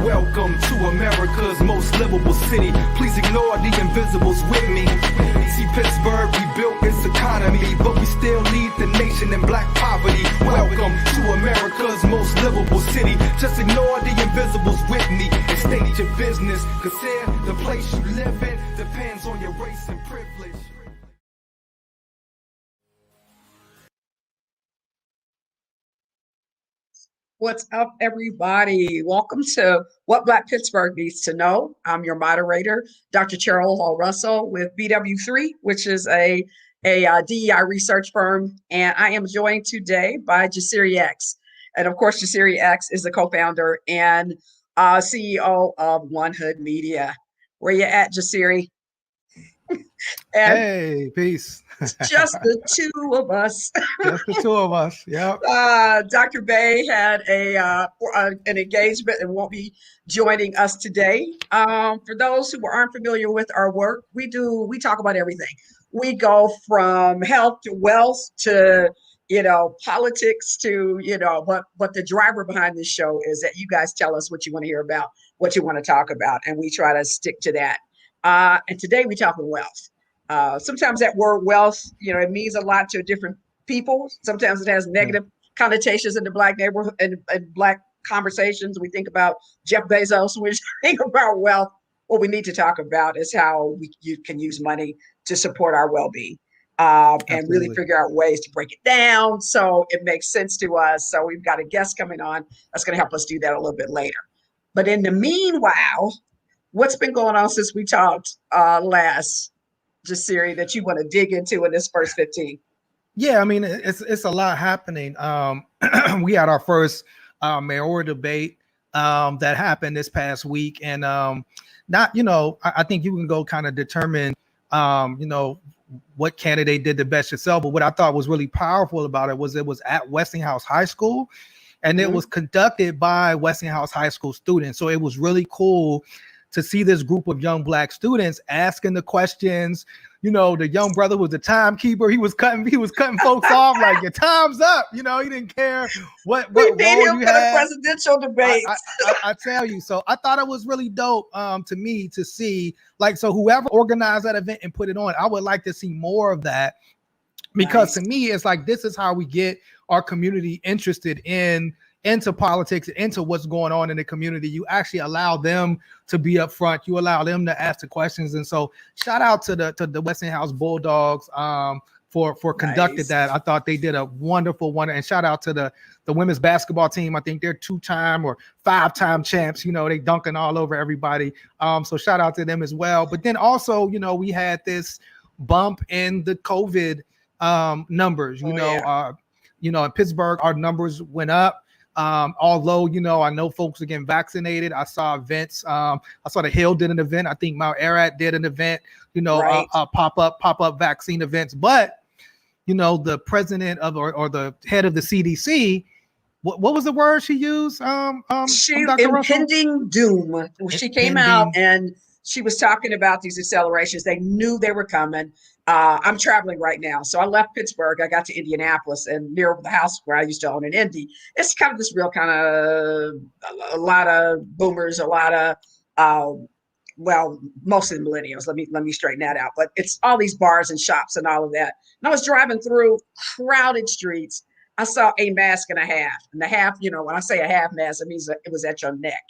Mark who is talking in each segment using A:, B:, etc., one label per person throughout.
A: Welcome to America's most livable city. Please ignore the invisibles with me. See, Pittsburgh, we built its economy, but we still lead the nation in black poverty. Welcome to America's most livable city. Just ignore the invisibles with me and state your business, cause here, the place you live in depends on your race and privilege.
B: What's up, everybody? Welcome to What Black Pittsburgh Needs to Know. I'm your moderator, Dr. Cheryl Hall Russell with BW3, which is a DEI research firm. And I am joined today by Jasiri X. And of course, Jasiri X is the co-founder and CEO of One Hood Media. Where you at, Jasiri?
C: Hey, peace.
B: Just the two of us.
C: Just the two of us. Yep.
B: Dr. Bay had an engagement and won't be joining us today. For those who aren't familiar with our work, we talk about everything. We go from health to wealth to politics to but the driver behind this show is that you guys tell us what you want to hear about, what you want to talk about, and we try to stick to that. And today we talk about wealth. Sometimes that word wealth, it means a lot to different people. Sometimes it has negative connotations in the Black neighborhood and Black conversations. We think about Jeff Bezos. We think about wealth. What we need to talk about is how you can use money to support our well-being and really figure out ways to break it down so it makes sense to us. So we've got a guest coming on that's going to help us do that a little bit later. But in the meanwhile, what's been going on since we talked last, Jasiri, that you want to dig into in this first 15?
C: Yeah, I mean, it's a lot happening. We had our first mayoral debate that happened this past week, and I think you can go kind of determine, what candidate did the best yourself. But what I thought was really powerful about it was at Westinghouse High School, and it was conducted by Westinghouse High School students. So it was really cool to see this group of young Black students asking the questions. The young brother was the timekeeper. He was cutting folks off like, your time's up. He didn't care what role you had.
B: Presidential debates.
C: I tell you. So I thought it was really dope to me to see, so whoever organized that event and put it on, I would like to see more of that, because to me, it's like, this is how we get our community interested into politics, into what's going on in the community. You actually allow them to be up front. You allow them to ask the questions. And so shout out to the Westinghouse Bulldogs for conducting that. I thought they did a wonderful one. And shout out to the women's basketball team. I think they're 2-time or 5-time champs. They dunking all over everybody. So shout out to them as well. But then also, we had this bump in the COVID numbers. In Pittsburgh, our numbers went up. Although, I know folks are getting vaccinated. I saw events. I saw the Hill did an event. I think Mount Ararat did an event, pop-up vaccine events. But, the president of or the head of the CDC, what was the word she used?
B: Impending doom. She came out and she was talking about these accelerations. They knew they were coming. I'm traveling right now. So I left Pittsburgh. I got to Indianapolis, and near the house where I used to own in Indy, it's kind of this real kind of a lot of boomers, a lot of, mostly millennials. Let me straighten that out. But it's all these bars and shops and all of that. And I was driving through crowded streets. I saw a mask and a half. And the half, when I say a half mask, it means that it was at your neck.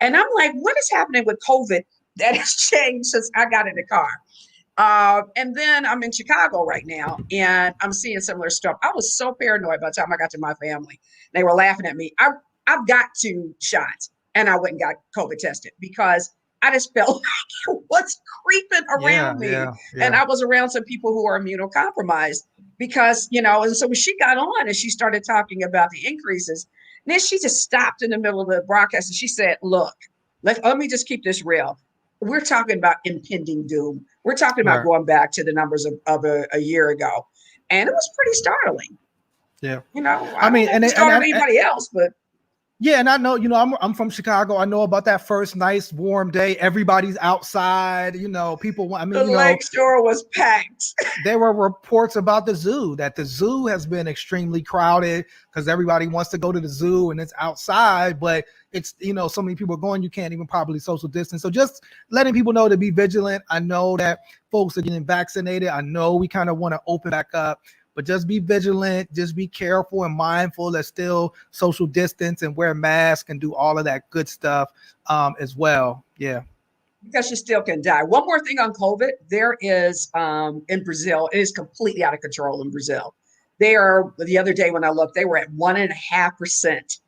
B: And I'm like, what is happening with COVID that has changed since I got in the car? And then I'm in Chicago right now, and I'm seeing similar stuff. I was so paranoid by the time I got to my family. They were laughing at me. I've got 2 shots, and I went and got COVID tested because I just felt like it was creeping around me. Yeah. And I was around some people who are immunocompromised because, and so when she got on and she started talking about the increases, and then she just stopped in the middle of the broadcast and she said, look, let me just keep this real. We're talking about impending doom. We're talking about going back to the numbers of a year ago. And it was pretty startling.
C: Yeah.
B: I mean, and anybody else, but
C: Yeah, and I know, I'm from Chicago. I know about that first nice warm day. Everybody's outside, people want,
B: the lake shore was packed.
C: There were reports about the zoo, that the zoo has been extremely crowded because everybody wants to go to the zoo and it's outside, but it's, so many people are going, you can't even probably social distance. So just letting people know to be vigilant. I know that folks are getting vaccinated. I know we kind of want to open back up, but just be vigilant, just be careful and mindful. Let's still social distance and wear masks and do all of that good stuff as well. Yeah.
B: Because you still can die. One more thing on COVID, there is in Brazil, it is completely out of control in Brazil. They are, the other day when I looked, they were at 1.5%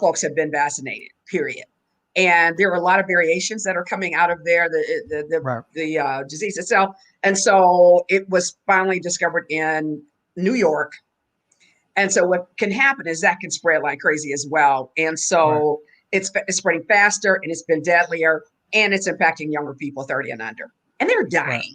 B: folks have been vaccinated, period. And there are a lot of variations that are coming out of there, the disease itself. And so it was finally discovered in New York. And so what can happen is that can spread like crazy as well. And so it's spreading faster and it's been deadlier and it's impacting younger people 30 and under and they're dying. Right.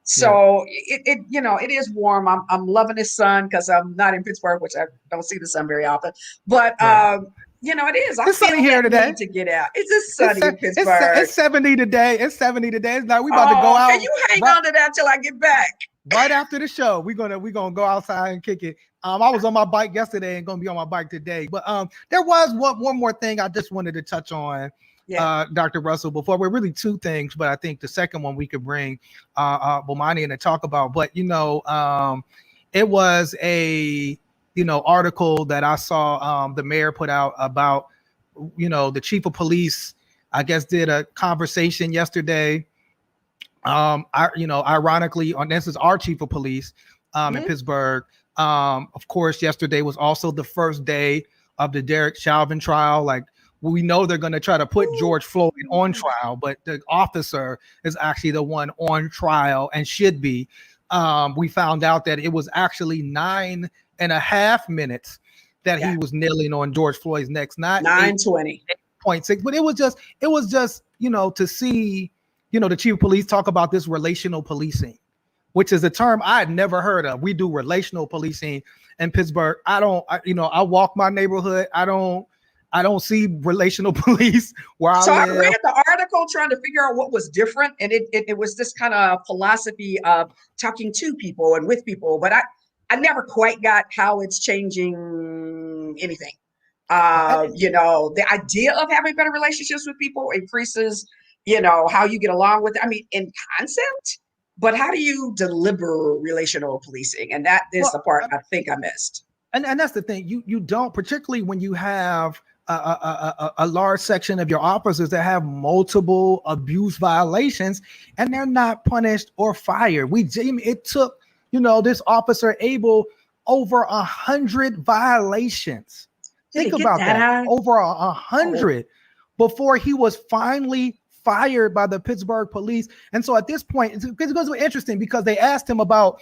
B: So it is warm. I'm loving the sun because I'm not in Pittsburgh, which I don't see the sun very often, but it is.
C: It's sunny here today
B: to get out. It's sunny in Pittsburgh.
C: It's 70 today. It's 70 today. It's like we about to go out.
B: And you hang on to that till I get back.
C: Right after the show, we're gonna go outside and kick it. I was on my bike yesterday and gonna be on my bike today. But there was one more thing I just wanted to touch on, Dr. Russell, before we're really two things, but I think the second one we could bring Bomani in to talk about. But it was a article that I saw the mayor put out about the chief of police, I guess, did a conversation yesterday. Ironically, this is our chief of police in Pittsburgh. Of course, yesterday was also the first day of the Derek Chauvin trial. Like, we know they're going to try to put George Floyd on trial, but the officer is actually the one on trial and should be. We found out that it was actually 9.5 minutes that he was kneeling on George Floyd's neck, not
B: 9:20.
C: 8.6. But it was just to see, the chief of police talk about this relational policing, which is a term I had never heard of. We do relational policing in Pittsburgh. I walk my neighborhood. I don't see relational police where I live.
B: I read the article trying to figure out what was different. And it was this kind of philosophy of talking to people and with people, but I never quite got how it's changing anything. The idea of having better relationships with people increases, how you get along with it. I mean, in concept, but how do you deliver relational policing? And that is the part I think I missed.
C: And that's the thing. You don't, particularly when you have a large section of your officers that have multiple abuse violations and they're not punished or fired. It took, this officer Abel over 100 violations. Think about that. Over 100 before he was finally fired by the Pittsburgh police. And so at this point, it's interesting because they asked him about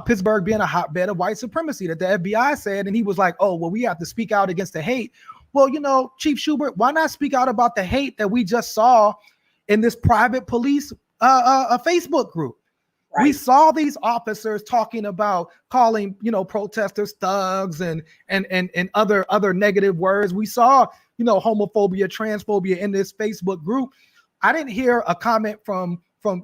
C: Pittsburgh being a hotbed of white supremacy that the FBI said. And he was like, oh, well, we have to speak out against the hate. Well, Chief Schubert, why not speak out about the hate that we just saw in this private police a Facebook group? Right. We saw these officers talking about calling, protesters thugs and other negative words. We saw, homophobia, transphobia in this Facebook group. I didn't hear a comment from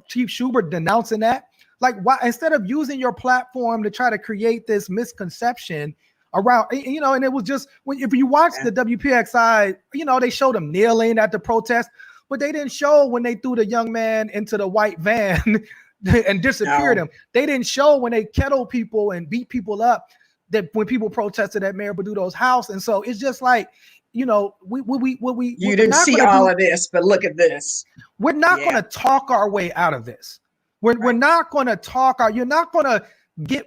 C: Chief Schubert denouncing that. Like, why, instead of using your platform to try to create this misconception around, and it was just, if you watch the WPXI, they showed him kneeling at the protest, but they didn't show when they threw the young man into the white van and disappeared him. They didn't show when they kettled people and beat people up, that when people protested at Mayor Badudo's house. And so it's just like, you
B: didn't see all of this, but look at this.
C: We're not going to talk our way out of this. We're not going to talk you're not going to get,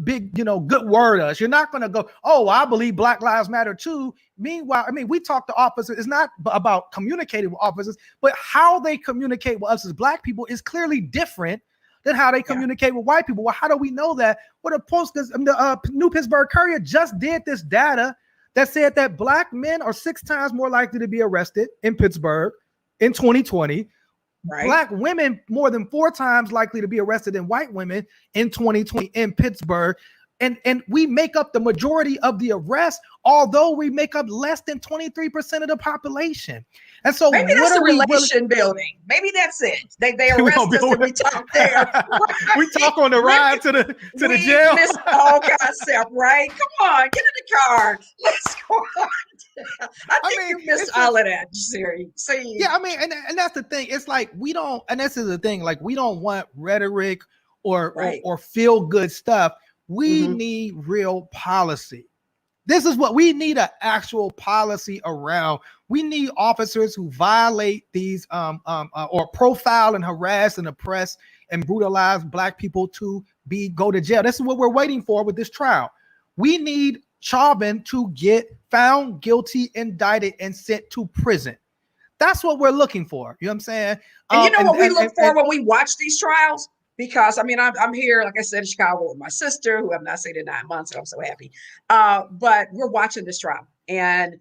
C: big, good word us. You're not going to go, oh, I believe Black Lives Matter too. Meanwhile, we talk to officers. It's not about communicating with officers, but how they communicate with us as Black people is clearly different than how they communicate with white people. Well, how do we know that? Well, the New Pittsburgh Courier just did this data that said that Black men are 6 times more likely to be arrested in Pittsburgh in 2020. Right. Black women more than 4 times likely to be arrested than white women in 2020 in Pittsburgh. And we make up the majority of the arrests, although we make up less than 23% of the population. And so
B: maybe that's the relation building. Maybe that's it. They arrest us and we talk there.
C: We talk on the ride to the jail.
B: Miss all concept, right? Come on, get in the car. Let's go on. I think you missed all of that, Jasiri. See?
C: Yeah, I mean, and that's the thing. It's like we don't, and this is the thing, like we don't want rhetoric or feel good stuff. We need real policy. This is what we need, an actual policy around. We need officers who violate these or profile and harass and oppress and brutalize Black people to go to jail. This is what we're waiting for with this trial. We need Chauvin to get found guilty, indicted, and sent to prison. That's what we're looking for. You know what I'm saying?
B: And you know what we look for when we watch these trials? Because I mean, I'm here, like I said, in Chicago with my sister, who I've not seen in 9 months, and I'm so happy. But we're watching this trial, and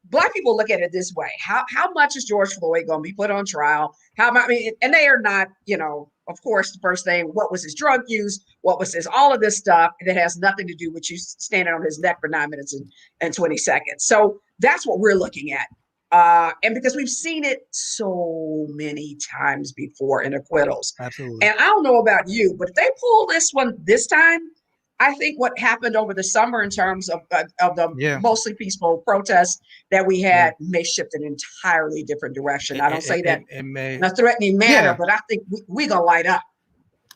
B: Black people look at it this way: how much is George Floyd going to be put on trial? I mean, and they are not, you know, of course, the first thing, what was his drug use? What was his, all of this stuff that has nothing to do with you standing on his neck for 9 minutes and 20 seconds. So that's what we're looking at. And because we've seen it so many times before in acquittals.
C: Absolutely.
B: And I don't know about you, but if they pull this one this time, I think what happened over the summer in terms of the mostly peaceful protests that we had may shift an entirely different direction. I don't say that in a threatening manner, but I think we're going to light up.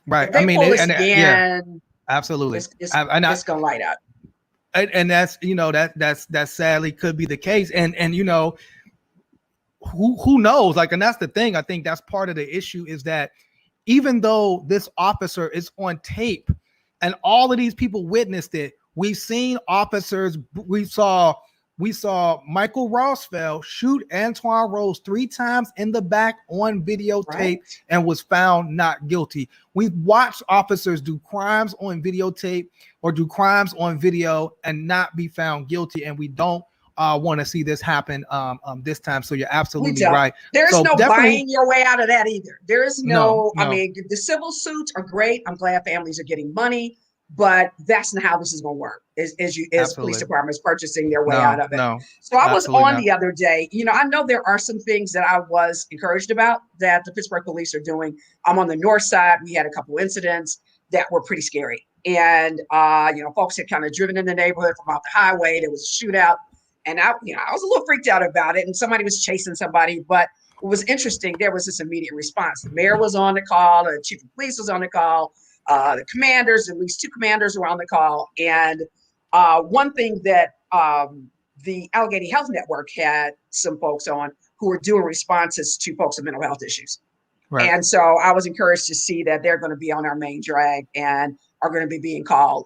C: Right.
B: I mean, again,
C: absolutely.
B: It's going to light up.
C: And that's, you know, that sadly could be the case. And you know, who knows? Like, and that's the thing. I think that's part of the issue, is that even though this officer is on tape and all of these people witnessed it, we've seen officers. We saw Michael Rossfeld shoot Antoine Rose 3 times in the back on videotape and was found not guilty. We've watched officers do crimes on videotape or do crimes on video and not be found guilty, and we don't want to see this happen this time. So you're absolutely right.
B: There's no buying your way out of that either. There is no. I mean, the civil suits are great. I'm glad families are getting money, but that's not how this is going to work. As police departments purchasing their way out of it. So I was on the other day. You know, I know there are some things that I was encouraged about that the Pittsburgh police are doing. I'm on the north side. We had a couple incidents that were pretty scary, and you know, folks had kind of driven in the neighborhood from off the highway. There was a shootout. And I was a little freaked out about it, and somebody was chasing somebody. But what was interesting, there was this immediate response. The mayor was on the call, the chief of police was on the call, the commanders, at least 2 commanders were on the call. And one thing that the Allegheny Health Network had some folks on who were doing responses to folks with mental health issues. Right. And so I was encouraged to see that they're going to be on our main drag and are going to be being called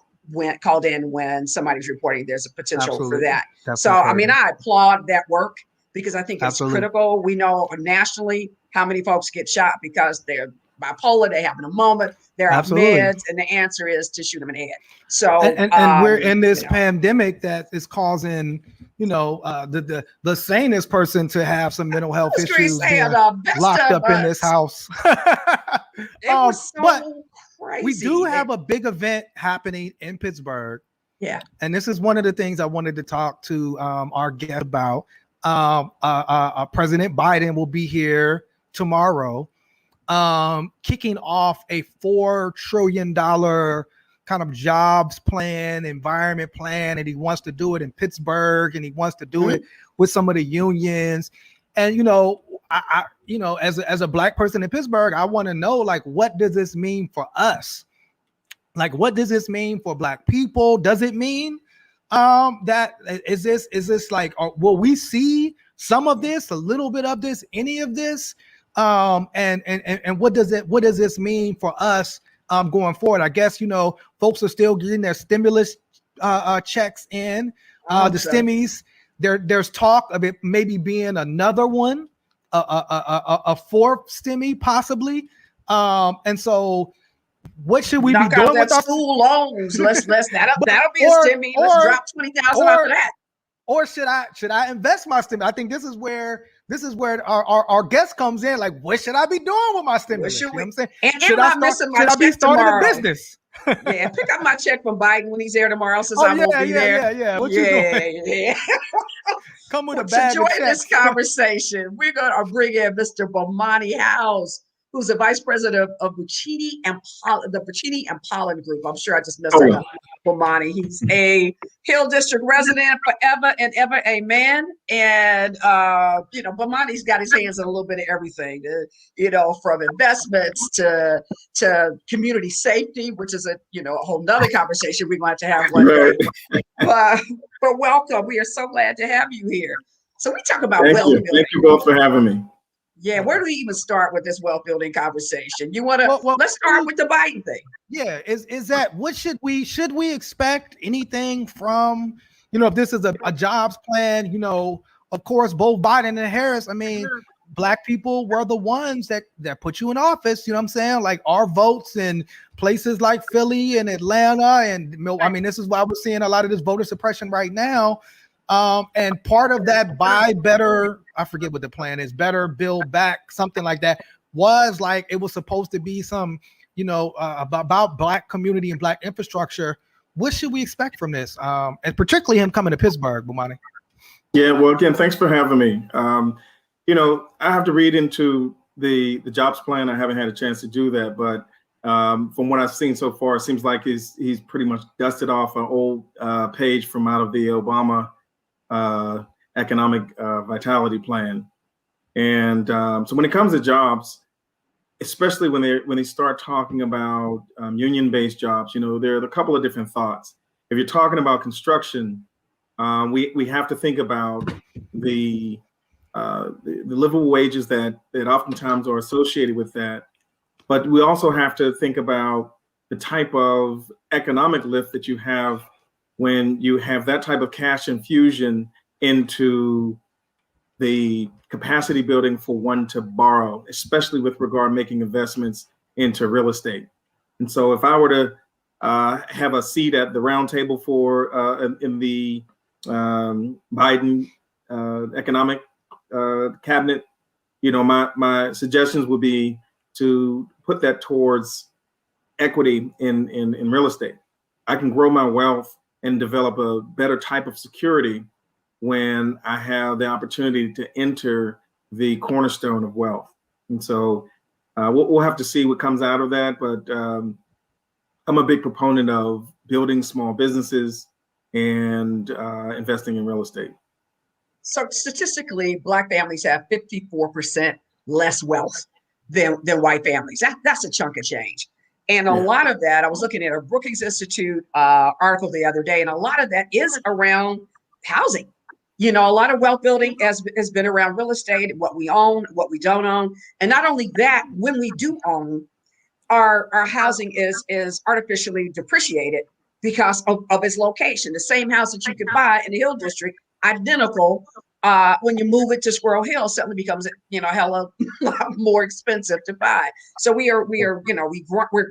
B: in when somebody's reporting there's a potential for that. That's I mean, I applaud that work because I think it's critical. We know nationally how many folks get shot because they're bipolar, they having a moment, they're on meds, and the answer is to shoot them in the head. So
C: and we're in this pandemic that is causing, you know, the sanest person to have some mental health issues locked up in this house.
B: It was so crazy.
C: We do have a big event happening in Pittsburgh.
B: Yeah.
C: And this is one of the things I wanted to talk to our guest about. President Biden will be here tomorrow, kicking off a $4 trillion kind of jobs plan, environment plan, and he wants to do it in Pittsburgh, and he wants to do it with some of the unions. And, you know, I as a Black person in Pittsburgh, I want to know, like, what does this mean for us? Like, what does this mean for Black people? Does it mean that is this like, will we see some of this, a little bit of this, any of this? And what does this mean for us going forward? I guess, you know, folks are still getting their stimulus checks in, the stimmies. There's talk of it maybe being another one, a 4th stimmy possibly. And so what should we be doing with our
B: school loans? That'll be a stimmy. Let's drop 20,000 off of that.
C: Or should I invest my stimmy? I think this is where our guest comes in. Like, what should I be doing with my stimulus? You know what I'm saying?
B: Should I be starting a business? Yeah, pick up my check from Biden when he's there tomorrow, since I won't be there.
C: Yeah. What you doing?
B: Yeah.
C: Come with a
B: So
C: bag of
B: join this
C: checks.
B: conversation. We're going to bring in Mr. Bomani Howze, who's the vice president of Buccini and the Buccini and Pollin group. I'm sure I just messed that up. Bomani. He's a Hill District resident forever and ever, amen. And Bomani's got his hands in a little bit of everything. From investments to community safety, which is a whole nother conversation we're going to have one day. But welcome. We are so glad to have you here. So we talk about wealth building.
D: Thank you both for having me.
B: Yeah, where do we even start with this wealth building conversation? You want to let's start with the Biden thing.
C: Yeah, is that what should we expect anything from, if this is a jobs plan, of course, both Biden and Harris, I mean, Black people were the ones that put you in office, you know what I'm saying? Like our votes in places like Philly and Atlanta and I mean, this is why we're seeing a lot of this voter suppression right now. And part of that buy better, I forget what the plan is, better build back, something like that, was like it was supposed to be some, about Black community and Black infrastructure. What should we expect from this? And particularly him coming to Pittsburgh, Bomani.
D: Yeah, well, again, thanks for having me. I have to read into the jobs plan. I haven't had a chance to do that, but from what I've seen so far, it seems like he's pretty much dusted off an old page from out of the Obama economic vitality plan. And so when it comes to jobs, especially when they start talking about union-based jobs, there are a couple of different thoughts. If you're talking about construction, we have to think about the livable wages that oftentimes are associated with that. But we also have to think about the type of economic lift that you have when you have that type of cash infusion into the capacity building for one to borrow, especially with regard making investments into real estate. And so if I were to have a seat at the round table for in the Biden economic cabinet, my suggestions would be to put that towards equity in real estate. I can grow my wealth and develop a better type of security when I have the opportunity to enter the cornerstone of wealth. And so we'll have to see what comes out of that. But I'm a big proponent of building small businesses and investing in real estate.
B: So statistically, Black families have 54% less wealth than white families. That's a chunk of change. And a lot of that, I was looking at a Brookings Institute article the other day, and a lot of that is around housing. A lot of wealth building has been around real estate, what we own, what we don't own. And not only that, when we do own, our housing is artificially depreciated because of its location. The same house that you could buy in the Hill District, identical, when you move it to Squirrel Hill, suddenly becomes a hella lot more expensive to buy. So we're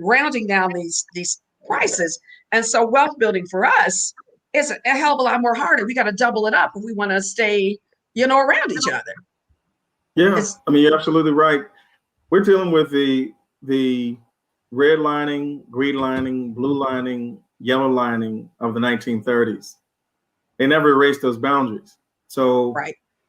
B: grounding down these prices, and so wealth building for us is a hell of a lot more harder. We got to double it up if we want to stay around each other.
D: Yeah, I mean, you're absolutely right. We're dealing with the red lining, green lining, blue lining, yellow lining of the 1930s. They never erased those boundaries. So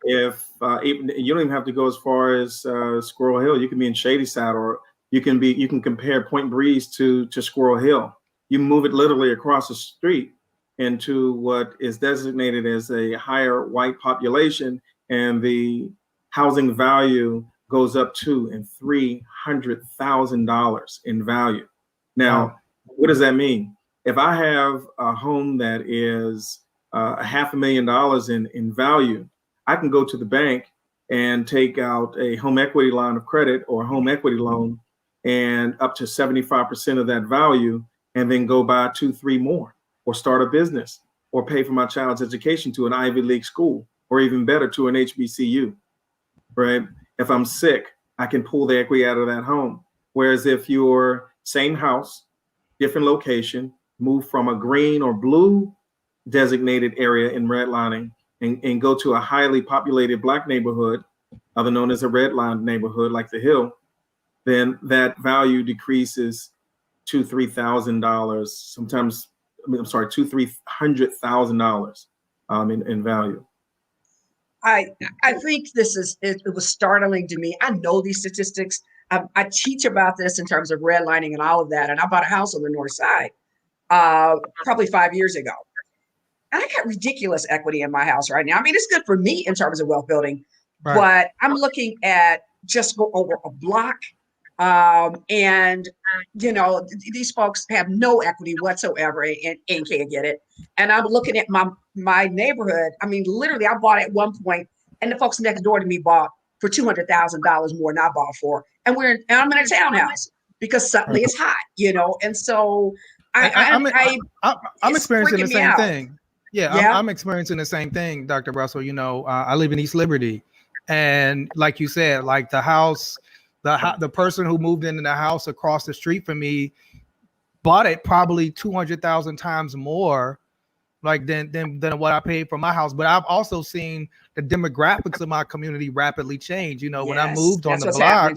D: if you don't even have to go as far as Squirrel Hill, you can be in Shadyside, or you can compare Point Breeze to Squirrel Hill. You move it literally across the street into what is designated as a higher white population, and the housing value goes up to $300,000 in value. Now, what does that mean? If I have a home that is $500,000 in value, I can go to the bank and take out a home equity line of credit or a home equity loan, and up to 75% of that value, and then go buy 2-3 more, or start a business, or pay for my child's education to an Ivy League school, or even better, to an HBCU, right? If I'm sick, I can pull the equity out of that home. Whereas if you're same house, different location, move from a green or blue designated area in redlining and go to a highly populated Black neighborhood, other known as a redlined neighborhood like the Hill, then that value decreases $2,000-3,000, sometimes, $200,000-300,000 in value.
B: I think it was startling to me. I know these statistics. I teach about this in terms of redlining and all of that. And I bought a house on the north side probably 5 years ago. And I got ridiculous equity in my house right now. I mean, it's good for me in terms of wealth building, right. But I'm looking at just go over a block. And these folks have no equity whatsoever and can't get it. And I'm looking at my neighborhood. I mean, literally, I bought at one point, and the folks next door to me bought for $200,000 more than I bought for. And I'm in a townhouse because suddenly it's hot, And so I'm
C: experiencing the same thing. Yeah. I'm experiencing the same thing, Dr. Russell. I live in East Liberty, and like you said, like the house. The person who moved into the house across the street from me bought it probably 200,000 times more, like than what I paid for my house. But I've also seen the demographics of my community rapidly change. When I moved on the block,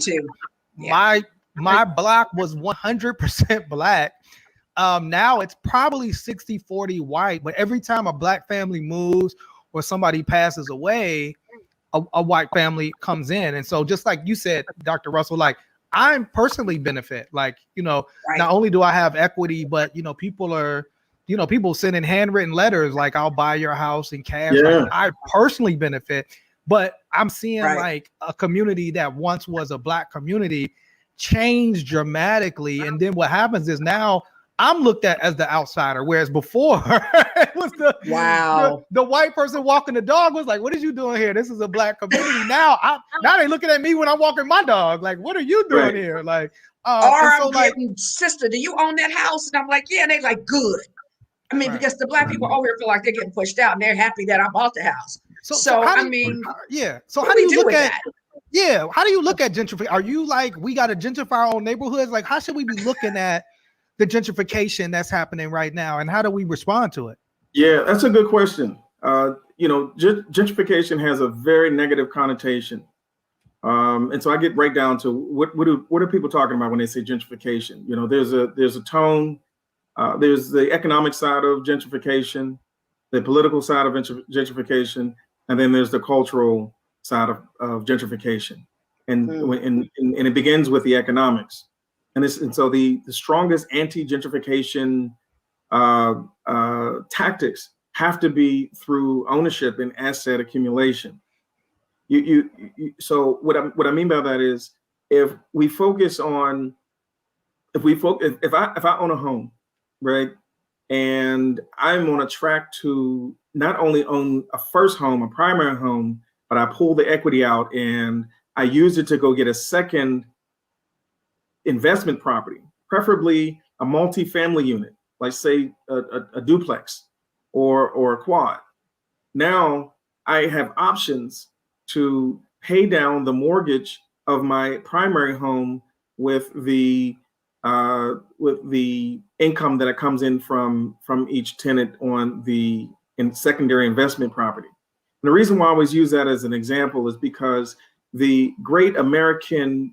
C: my block was 100% black. Now it's probably 60-40 white. But every time a black family moves or somebody passes away, a white family comes in. And so just like you said, Dr. Russell, like I personally benefit, like, right. Not only do I have equity, but, people sending handwritten letters, like I'll buy your house in cash.
D: Yeah.
C: Like, I personally benefit, but I'm seeing like a community that once was a black community change dramatically. And then what happens is now I'm looked at as the outsider, whereas before it was the white person walking the dog was like, "What are you doing here? This is a black community." Now they looking at me when I'm walking my dog, like, "What are you doing here?" Like,
B: sister, do you own that house? And I'm like, "Yeah." And they like, "Good." I mean, because the black people over here feel like they're getting pushed out, and they're happy that I bought the house. So how do you look at that?
C: Yeah, how do you look at gentrification? Are you like, we got to gentrify our own neighborhoods? Like, how should we be looking at the gentrification that's happening right now, and how do we respond to it?
D: Yeah, that's a good question. Gentrification has a very negative connotation, and so I get right down to what are people talking about when they say gentrification? There's a tone. There's the economic side of gentrification, the political side of gentrification, and then there's the cultural side of gentrification, and it begins with the economics. And so the strongest anti-gentrification tactics have to be through ownership and asset accumulation. So what I mean by that is, if I own a home, right, and I'm on a track to not only own a first home, a primary home, but I pull the equity out and I use it to go get a second investment property, preferably a multi-family unit, like say a duplex or a quad. Now I have options to pay down the mortgage of my primary home with the income that comes in from each tenant on the secondary investment property. And the reason why I always use that as an example is because the great American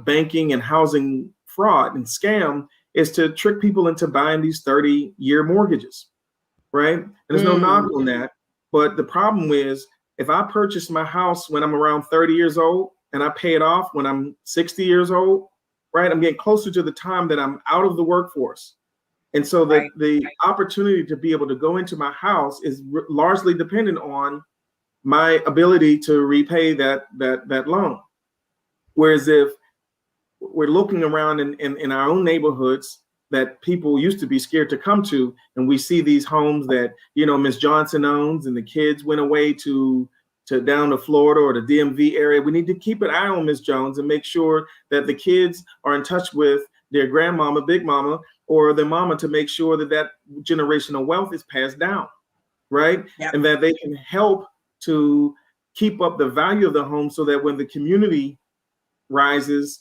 D: banking and housing fraud and scam is to trick people into buying these 30-year mortgages, right? And there's no knock on that. But the problem is, if I purchase my house when I'm around 30 years old and I pay it off when I'm 60 years old, right? I'm getting closer to the time that I'm out of the workforce. And so the opportunity to be able to go into my house is largely dependent on my ability to repay that loan. Whereas if we're looking around in our own neighborhoods that people used to be scared to come to, and we see these homes that, Ms. Johnson owns, and the kids went away to down to Florida or the DMV area, we need to keep an eye on Ms. Jones and make sure that the kids are in touch with their grandmama, big mama, or their mama, to make sure that generational wealth is passed down, right? Yep. And that they can help to keep up the value of the home, so that when the community rises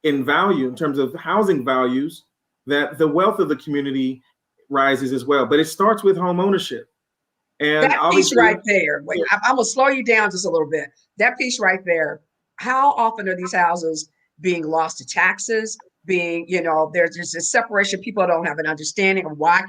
D: in value in terms of housing values, that the wealth of the community rises as well. But it starts with home ownership. And
B: that piece right there, wait, I'm gonna slow you down just a little bit. That piece right there, how often are these houses being lost to taxes, being, there's just a separation. People don't have an understanding of why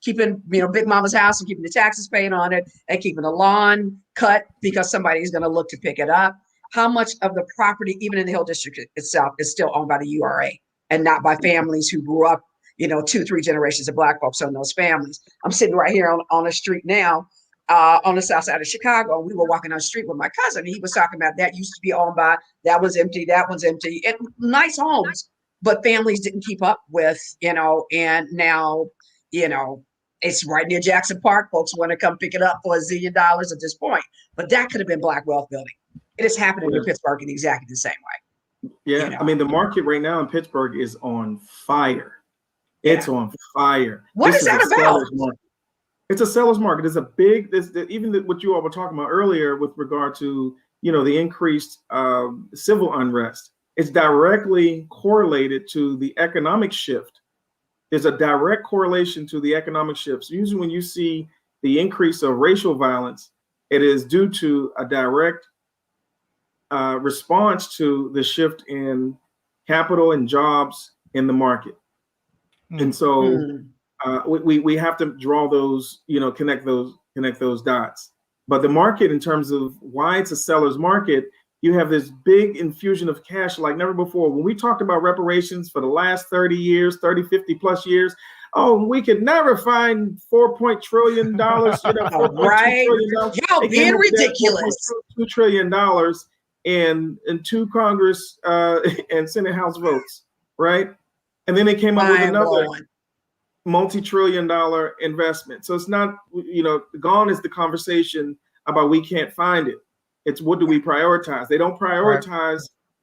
B: keeping, Big Mama's house and keeping the taxes paid on it and keeping the lawn cut because somebody's going to look to pick it up. How much of the property, even in the Hill District itself, is still owned by the URA and not by families who grew up, 2-3 generations of Black folks on those families. I'm sitting right here on a street now, on the south side of Chicago. We were walking on the street with my cousin, and he was talking about that used to be owned by, that was empty, that one's empty, and nice homes, but families didn't keep up with, and now, it's right near Jackson Park. Folks want to come pick it up for $1 zillion at this point, but that could have been Black wealth building. It is happening in Pittsburgh in exactly the same way.
D: Yeah, I mean, the market right now in Pittsburgh is on fire. It's on fire.
B: What is that about?
D: It's a seller's market. It's a big, even what you all were talking about earlier with regard to, the increased civil unrest. It's directly correlated to the economic shift. There's a direct correlation to the economic shifts. Usually when you see the increase of racial violence, it is due to a direct response to the shift in capital and jobs in the market. And so we have to draw those, connect those dots. But the market, in terms of why it's a seller's market, you have this big infusion of cash like never before. When we talked about reparations for the last 30 years, 50 plus years, we could never find $4 trillion,
B: right? Y'all being ridiculous.
D: $2 trillion in 2 Congress and Senate House votes, right? And then they came up with another multi-trillion-dollar investment. So it's not, gone is the conversation about we can't find it. It's what do we prioritize? They don't prioritize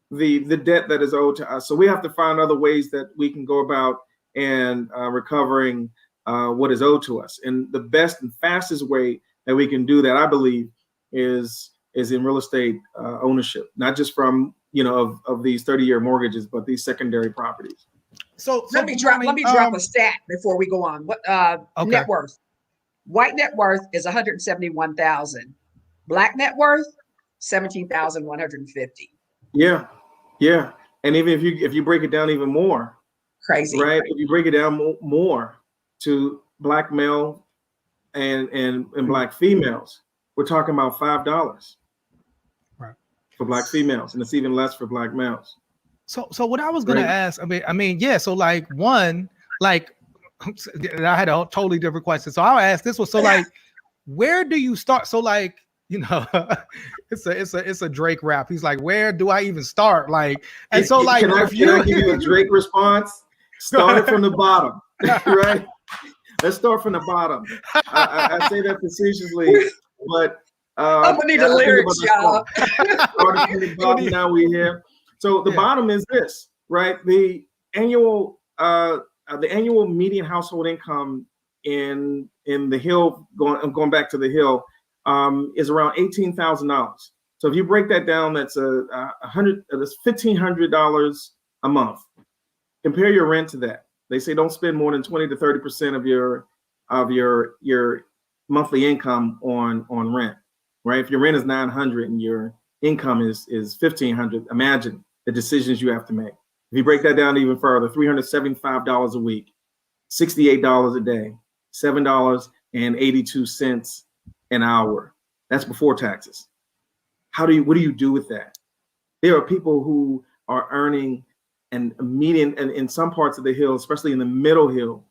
D: the debt that is owed to us. So we have to find other ways that we can go about and recovering what is owed to us. And the best and fastest way that we can do that, I believe, is in real estate ownership, not just from, of these 30-year mortgages, but these secondary properties.
B: So let me drop a stat before we go on. What net worth? White net worth is 171,000. Black net worth 17,150.
D: Yeah. And even if you break it down even more,
B: crazy, right?
D: If you break it down more to Black male and Black females, we're talking about $5 for Black females, and it's even less for Black males.
C: So what I was gonna ask, I mean, yeah. So I had a totally different question. So I'll ask this one. So where do you start? So it's a Drake rap. He's like, where do I even start? Can I give you a Drake response? Start from the bottom, right? Let's start from the bottom. I say that facetiously, but
B: I'm gonna need the lyrics, y'all.
D: Starting from the bottom, now we here. So the bottom is this, right? The annual median household income in the Hill, going back to the Hill, is around $18,000. So if you break that down, that's that's $1,500 a month. Compare your rent to that. They say don't spend more than 20 to 30% of your monthly income on rent, right? If your rent is $900 and your income is $1,500, imagine the decisions you have to make. If you break that down even further, $375 a week, $68 a day, $7.82 an hour. That's before taxes. What do you do with that? There are people who are earning and median, and in some parts of the Hill, especially in the Middle Hill,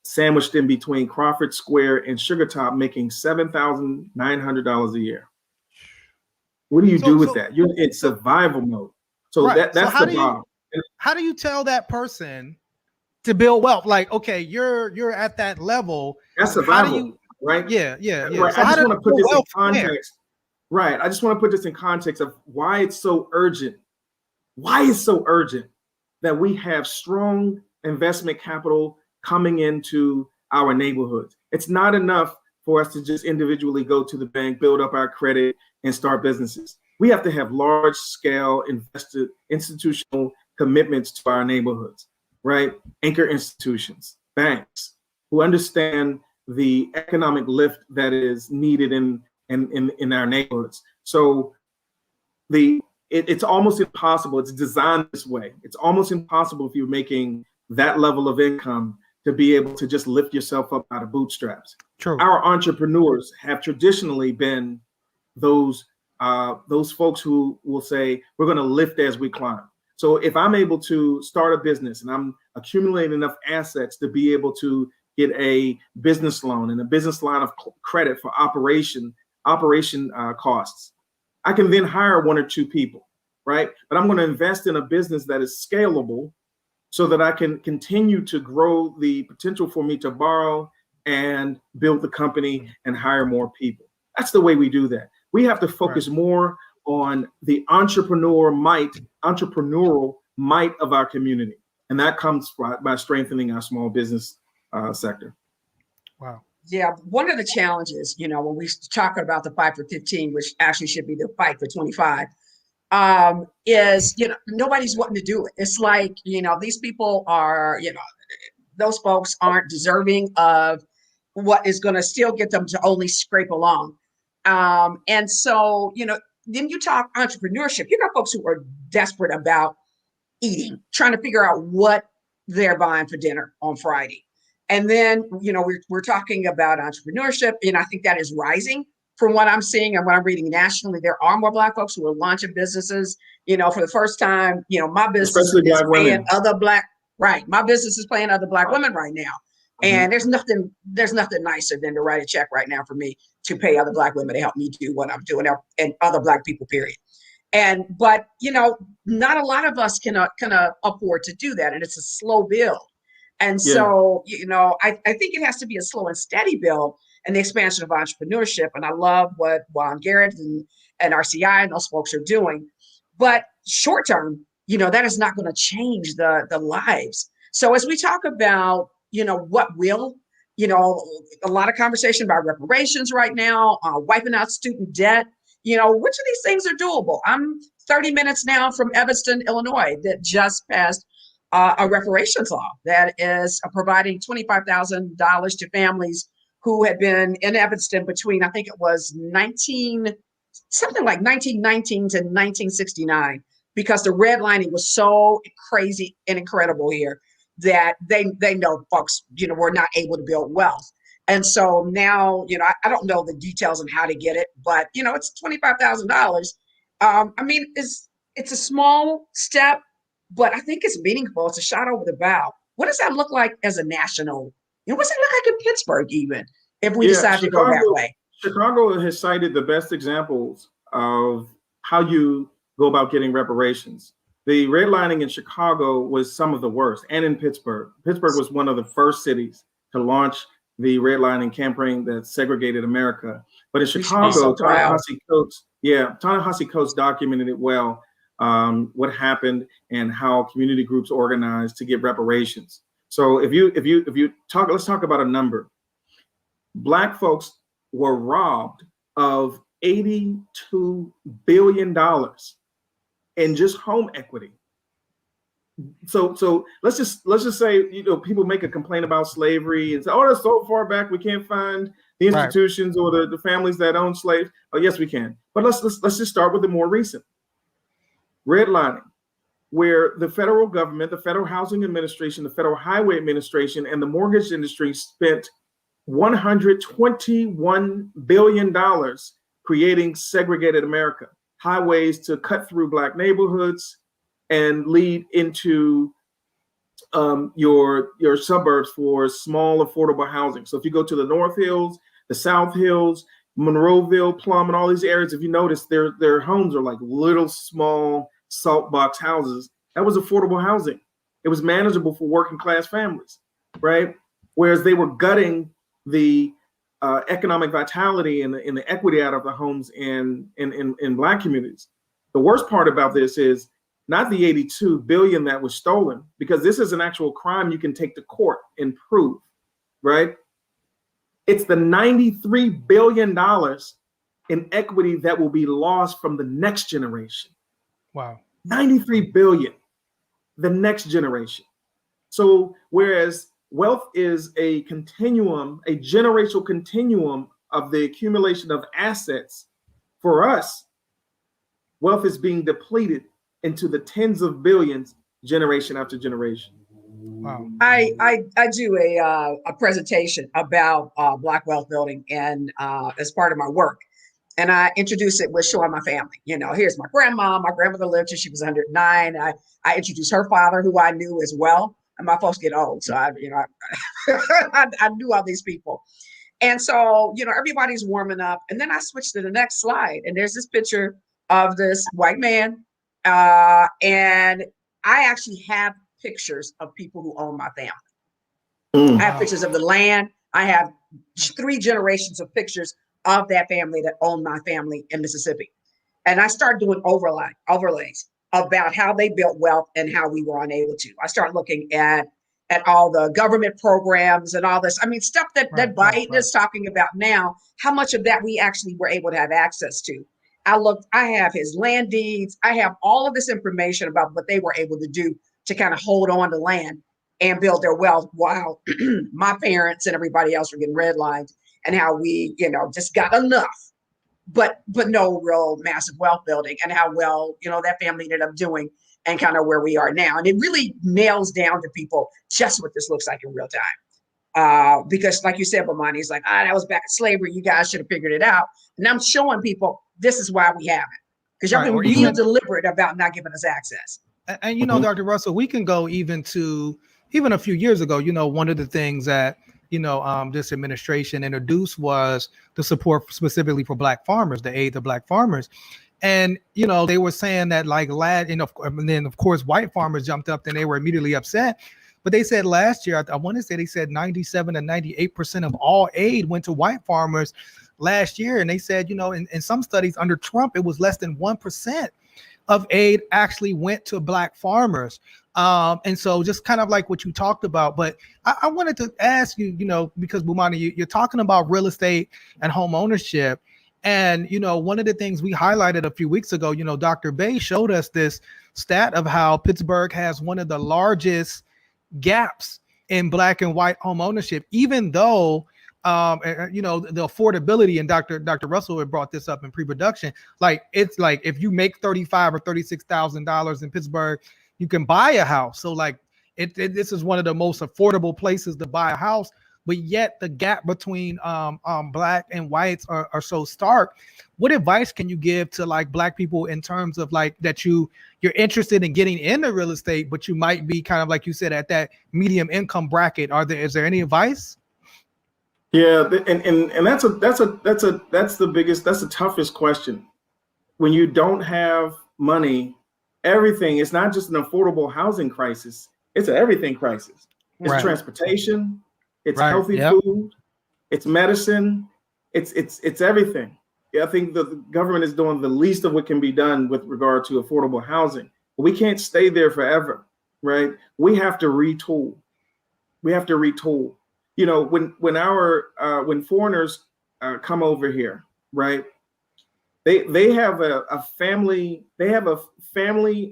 D: sandwiched in between Crawford Square and Sugartop, making $7,900 a year. What do you do with that? It's survival mode. So that's the bottom.
C: How do you tell that person to build wealth? Okay, you're at that level.
D: That's survival, right?
C: Yeah.
D: Right.
C: So
D: I just want to put this in context. Right. I just want to put this in context of why it's so urgent. Why it's so urgent that we have strong investment capital coming into our neighborhoods. It's not enough for us to just individually go to the bank, build up our credit, and start businesses. We have to have large scale institutional commitments to our neighborhoods, right? Anchor institutions, banks who understand the economic lift that is needed in our neighborhoods. So the it's almost impossible. It's designed this way. It's almost impossible if you're making that level of income to be able to just lift yourself up out of bootstraps.
C: True.
D: Our entrepreneurs have traditionally been those folks who will say, we're going to lift as we climb. So if I'm able to start a business and I'm accumulating enough assets to be able to get a business loan and a business line of credit for operation costs, I can then hire 1 or 2 people, right? But I'm going to invest in a business that is scalable so that I can continue to grow the potential for me to borrow and build the company and hire more people. That's the way we do that. We have to focus more on the entrepreneurial might of our community. And that comes by strengthening our small business sector.
C: Wow.
B: Yeah, one of the challenges, when we talk about the fight for 15, which actually should be the fight for 25, is, nobody's wanting to do it. It's like, these people are, those folks aren't deserving of what is going to still get them to only scrape along. And so, then you talk entrepreneurship, you got folks who are desperate about eating, trying to figure out what they're buying for dinner on Friday. And then, we're talking about entrepreneurship, and I think that is rising from what I'm seeing and what I'm reading nationally. There are more Black folks who are launching businesses, for the first time. My business
D: Especially
B: is
D: Black
B: paying
D: women.
B: other Black, right. My business is paying other Black women right now. And there's nothing nicer than to write a check right now for me to pay other Black women to help me do what I'm doing, and other Black people, period. But not a lot of us can afford to do that. And it's a slow build. And so, I think it has to be a slow and steady build and the expansion of entrepreneurship. And I love what Juan Garrett and RCI and those folks are doing. But short term, that is not going to change the lives. So as we talk about, what will, a lot of conversation about reparations right now, wiping out student debt, which of these things are doable? I'm 30 minutes now from Evanston, Illinois, that just passed a reparations law that is providing $25,000 to families who had been in Evanston between, I think it was 1919 to 1969, because the redlining was so crazy and incredible here that they know folks, were not able to build wealth. And so now, I don't know the details on how to get it, but, it's $25,000. It's a small step, but I think it's meaningful. It's a shot over the bow. What does that look like as a national? What's it look like in Pittsburgh, even, if we decide to go that way?
D: Chicago has cited the best examples of how you go about getting reparations. The redlining in Chicago was some of the worst, and in Pittsburgh. Pittsburgh was one of the first cities to launch the redlining campaign that segregated America. But in Chicago, Ta-Nehisi Coates documented it well. What happened and how community groups organized to get reparations. So let's talk about a number. Black folks were robbed of $82 billion in just home equity. So let's just say, people make a complaint about slavery and say, oh, that's so far back, we can't find the institutions or the families that own slaves. Oh, yes, we can. But let's just start with the more recent. Redlining, where the federal government, the Federal Housing Administration, the Federal Highway Administration, and the mortgage industry spent $121 billion creating segregated America, highways to cut through Black neighborhoods and lead into your suburbs for small, affordable housing. So if you go to the North Hills, the South Hills, Monroeville, Plum, and all these areas, if you notice, their homes are like little small salt box houses. That was affordable housing. It was manageable for working class families, right? Whereas they were gutting the economic vitality and the equity out of the homes in Black communities. The worst part about this is not the $82 billion that was stolen, because this is an actual crime you can take to court and prove, right? It's the $93 billion in equity that will be lost from the next generation.
C: Wow.
D: 93 billion, the next generation. So whereas wealth is a continuum, a generational continuum of the accumulation of assets, for us, wealth is being depleted into the tens of billions generation after generation.
C: Wow.
B: I do a presentation about Black wealth building and as part of my work. And I introduce it with showing my family. You know, here's my grandma. My grandmother lived till she was 109. I introduced her father, who I knew as well. And my folks get old, so I knew all these people. And so, everybody's warming up. And then I switched to the next slide. And there's this picture of this white man. And I actually have pictures of people who own my family. I have pictures of the land. I have 3 generations of pictures of that family that owned my family in Mississippi. And I started doing overlays about how they built wealth and how we were unable to. I started looking at all the government programs and all this. I mean, stuff that Biden is talking about now, how much of that we actually were able to have access to. I have his land deeds. I have all of this information about what they were able to do to kind of hold on to land and build their wealth while my parents and everybody else were getting redlined, and how we, just got enough, but no real massive wealth building, and how well, that family ended up doing and kind of where we are now. And it really nails down to people just what this looks like in real time. Because like you said, Bomani, it's like, that was back in slavery. You guys should have figured it out. And I'm showing people this is why we haven't. Because y'all been real deliberate about not giving us access.
C: And Dr. Russell, we can go even a few years ago, one of the things that, this administration introduced was the support specifically for Black farmers, the aid to Black farmers. And, they were saying that and then of course, white farmers jumped up and they were immediately upset. But they said last year, I want to say they said 97 to 98% of all aid went to white farmers last year. And they said, in some studies under Trump, it was less than 1% of aid actually went to Black farmers. And so just kind of like what you talked about, but I wanted to ask you, because Bomani, you're talking about real estate and home ownership. And, one of the things we highlighted a few weeks ago, Dr. Bay showed us this stat of how Pittsburgh has one of the largest gaps in Black and white home ownership, even though the affordability, and Dr. Russell had brought this up in pre-production. Like, it's like if you make $35,000 or $36,000 in Pittsburgh, you can buy a house. So like this is one of the most affordable places to buy a house, but yet the gap between Black and whites are so stark. What advice can you give to like Black people in terms of like that you're interested in getting into real estate, but you might be kind of like you said at that medium income bracket? Is there any advice?
D: Yeah, and that's the toughest question. When you don't have money, everything, it's not just an affordable housing crisis, it's an everything crisis. It's transportation, it's healthy food, it's medicine, it's everything. Yeah, I think the government is doing the least of what can be done with regard to affordable housing. But we can't stay there forever, right? We have to retool. When foreigners come over here, right? They have a family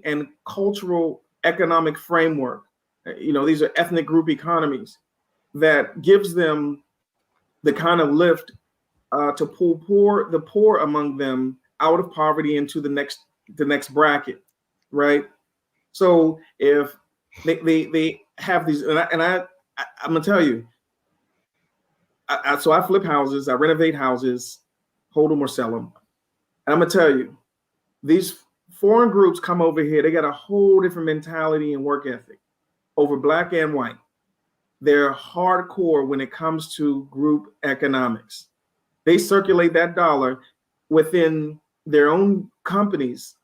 D: and cultural economic framework. These are ethnic group economies that gives them the kind of lift to pull the poor among them out of poverty into the next bracket, right? So if they have these, and I'm gonna tell you, so I flip houses, I renovate houses, hold them or sell them. And I'm gonna tell you, these foreign groups come over here, they got a whole different mentality and work ethic over Black and white. They're hardcore when it comes to group economics. They circulate that dollar within their own companies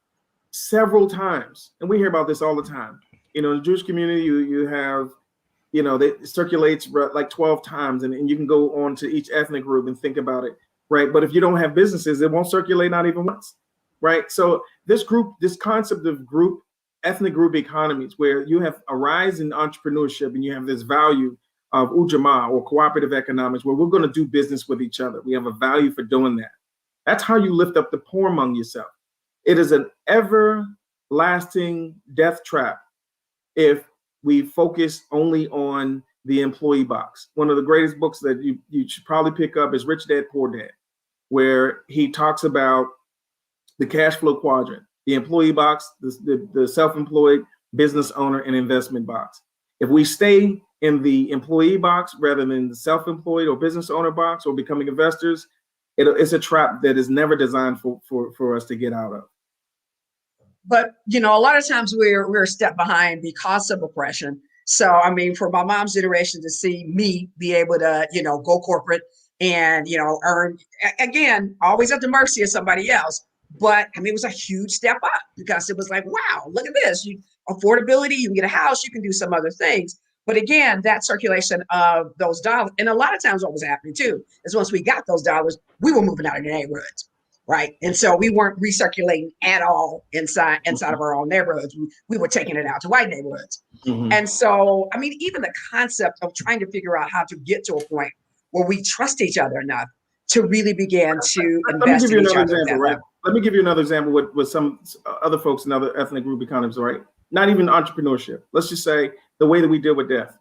D: several times. And we hear about this all the time. In the Jewish community, you have, it circulates like 12 times, and you can go on to each ethnic group and think about it, right? But if you don't have businesses, it won't circulate not even once, right? So this concept of ethnic group economies, where you have a rise in entrepreneurship and you have this value of ujamaa or cooperative economics, where we're going to do business with each other. We have a value for doing that. That's how you lift up the poor among yourself. It is an everlasting death trap if we focus only on the employee box. One of the greatest books that you should probably pick up is Rich Dad, Poor Dad, where he talks about the cash flow quadrant. the employee box, the self-employed, business owner, and investment box. If we stay in the employee box rather than the self-employed or business owner box or becoming investors, it's a trap that is never designed for us to get out of.
B: But, a lot of times we're a step behind because of oppression. So, I mean, for my mom's generation to see me be able to, go corporate and, earn, again, always at the mercy of somebody else. But I mean, it was a huge step up because it was like, wow, look at this. Affordability, you can get a house, you can do some other things. But again, that circulation of those dollars, and a lot of times what was happening too, is once we got those dollars, we were moving out of the neighborhoods, right? And so we weren't recirculating at all inside of our own neighborhoods. We were taking it out to white neighborhoods. Mm-hmm. And so, I mean, even the concept of trying to figure out how to get to a point where we trust each other enough to really begin to invest in each other.
D: Let me give you another example with some other folks in other ethnic group economies, right? Not even entrepreneurship. Let's just say the way that we deal with death,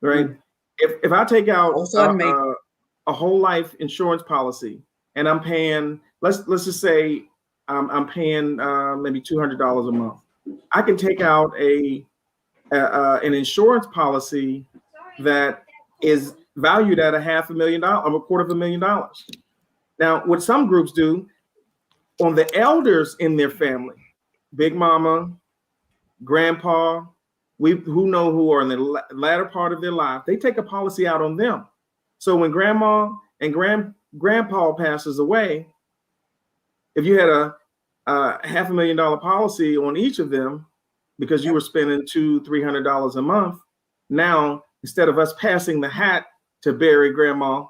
D: right? Mm-hmm. If I take out a whole life insurance policy and I'm paying, let's just say I'm paying maybe $200 a month. I can take out an insurance policy that is valued at $500,000, $250,000. Now, what some groups do on the elders in their family, big mama, grandpa, who are in the latter part of their life, they take a policy out on them. So when grandma and grandpa passes away, if you had a $500,000 policy on each of them because you were spending $200-300 a month, now instead of us passing the hat to bury grandma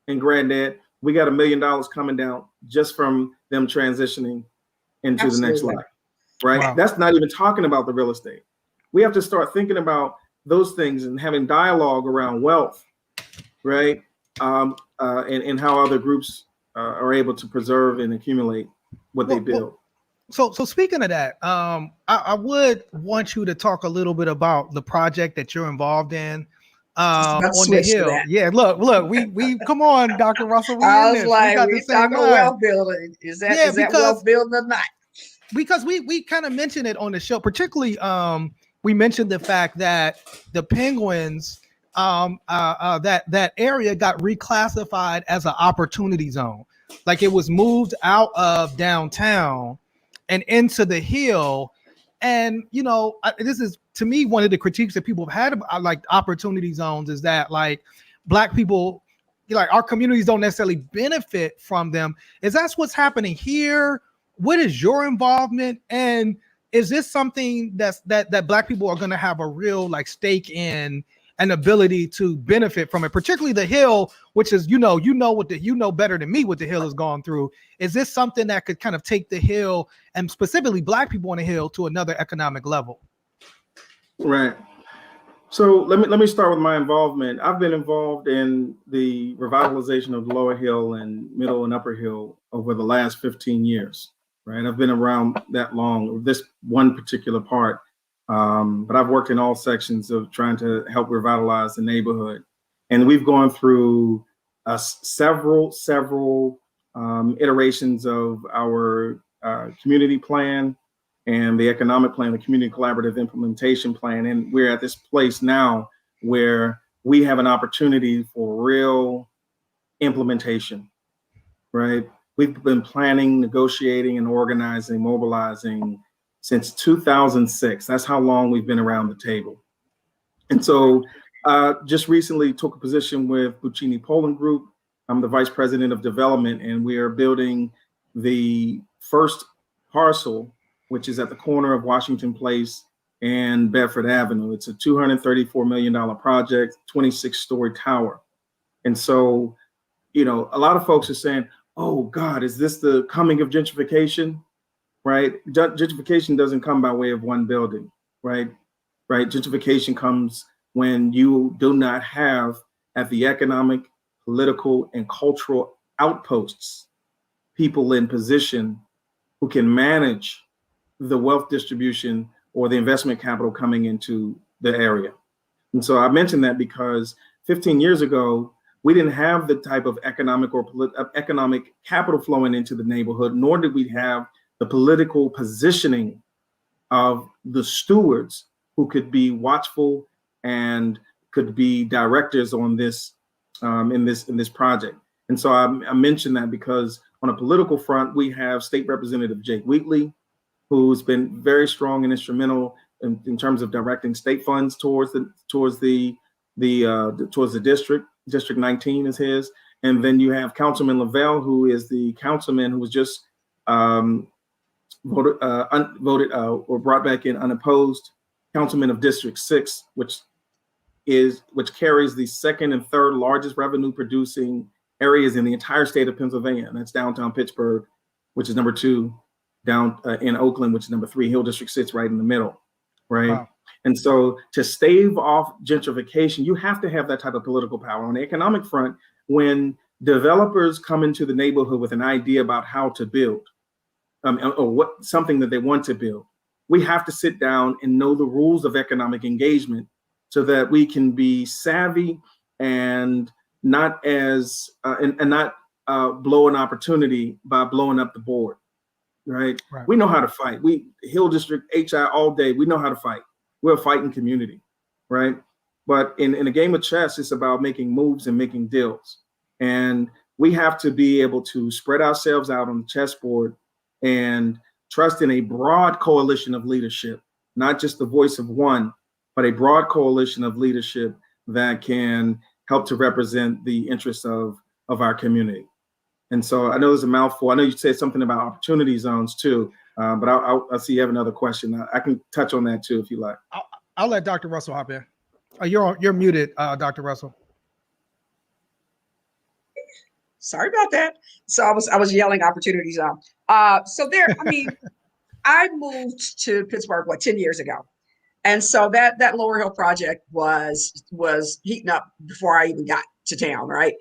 D: and granddad, we got $1 million coming down just from them transitioning into the next life, right? Wow. That's not even talking about the real estate. We have to start thinking about those things and having dialogue around wealth, right? And how other groups are able to preserve and accumulate what they build.
C: So speaking of that, I would want you to talk a little bit about the project that you're involved in. On the hill. Yeah, look, we come on, Dr. Russell.
B: I was like, we're talking wealth building. Is that wealth building or not?
C: Because we kind of mentioned it on the show, particularly we mentioned the fact that the Penguins, that area got reclassified as an opportunity zone. Like it was moved out of downtown and into the hill. And, this is, to me, one of the critiques that people have had about like opportunity zones is that like Black people, like our communities don't necessarily benefit from them. Is that what's happening here? What is your involvement? And is this something that Black people are going to have a real like stake in an ability to benefit from it, particularly the Hill, which is, you know better than me what the Hill has gone through. Is this something that could kind of take the Hill and specifically Black people on the Hill to another economic level?
D: Right. So let me start with my involvement. I've been involved in the revitalization of the Lower Hill and Middle and Upper Hill over the last 15 years. Right. I've been around that long, this one particular part. But I've worked in all sections of trying to help revitalize the neighborhood. And we've gone through several iterations of our community plan and the economic plan, the community collaborative implementation plan. And we're at this place now where we have an opportunity for real implementation, right? We've been planning, negotiating, and organizing, mobilizing since 2006. That's how long we've been around the table. And so just recently took a position with Buccini Pollin Group. I'm the Vice President of Development, and we are building the first parcel, which is at the corner of Washington Place and Bedford Avenue. It's a $234 million project, 26-story tower. And so, a lot of folks are saying, oh God, is this the coming of gentrification? Right? Gentrification doesn't come by way of one building, right? Gentrification comes when you do not have at the economic, political, and cultural outposts people in position who can manage the wealth distribution or the investment capital coming into the area. And so I mentioned that because 15 years ago, we didn't have the type of economic or economic capital flowing into the neighborhood, nor did we have the political positioning of the stewards who could be watchful and could be directors on this in this project. And so I mentioned that because on a political front, we have State Representative Jake Wheatley, who's been very strong and instrumental in terms of directing state funds towards the district. District 19 is his. And then you have Councilman Lavelle, who is the councilman who was just voted or brought back in unopposed, councilman of District 6, which carries the second and third largest revenue producing areas in the entire state of Pennsylvania. And that's downtown Pittsburgh, which is number 2, down in Oakland, which is number 3. Hill District sits right in the middle, right? Wow. And so to stave off gentrification, you have to have that type of political power. On the economic front, when developers come into the neighborhood with an idea about how to build, or something that they want to build, we have to sit down and know the rules of economic engagement so that we can be savvy and not blow an opportunity by blowing up the board, right? We know how to fight. Hill District, HI all day, we know how to fight. We're a fighting community, right? But in a game of chess, it's about making moves and making deals. And we have to be able to spread ourselves out on the chessboard and trust in a broad coalition of leadership, not just the voice of one, but a broad coalition of leadership that can help to represent the interests of our community. And so I know there's a mouthful. I know you said something about opportunity zones too, but I'll see you have another question. I can touch on that too, if you like.
C: I'll let Dr. Russell hop in. You're muted, Dr. Russell.
B: Sorry about that. So I was yelling opportunity zone. So there, I mean, I moved to Pittsburgh, 10 years ago. And so that Lower Hill project was heating up before I even got to town, right?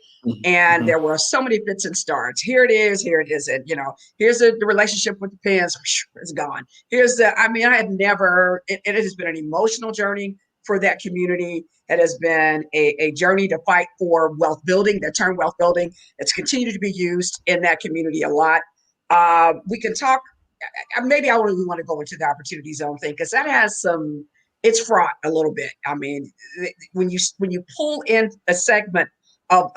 B: And there were so many fits and starts. Here it is, here it isn't. Here's the relationship with the Pens. It's gone. I had never, it has been an emotional journey for that community. It has been a journey to fight for wealth building, the term wealth building. It's continued to be used in that community a lot. We can talk, maybe I don't really want to go into the opportunity zone thing, because that has it's fraught a little bit. I mean, when you pull in a segment of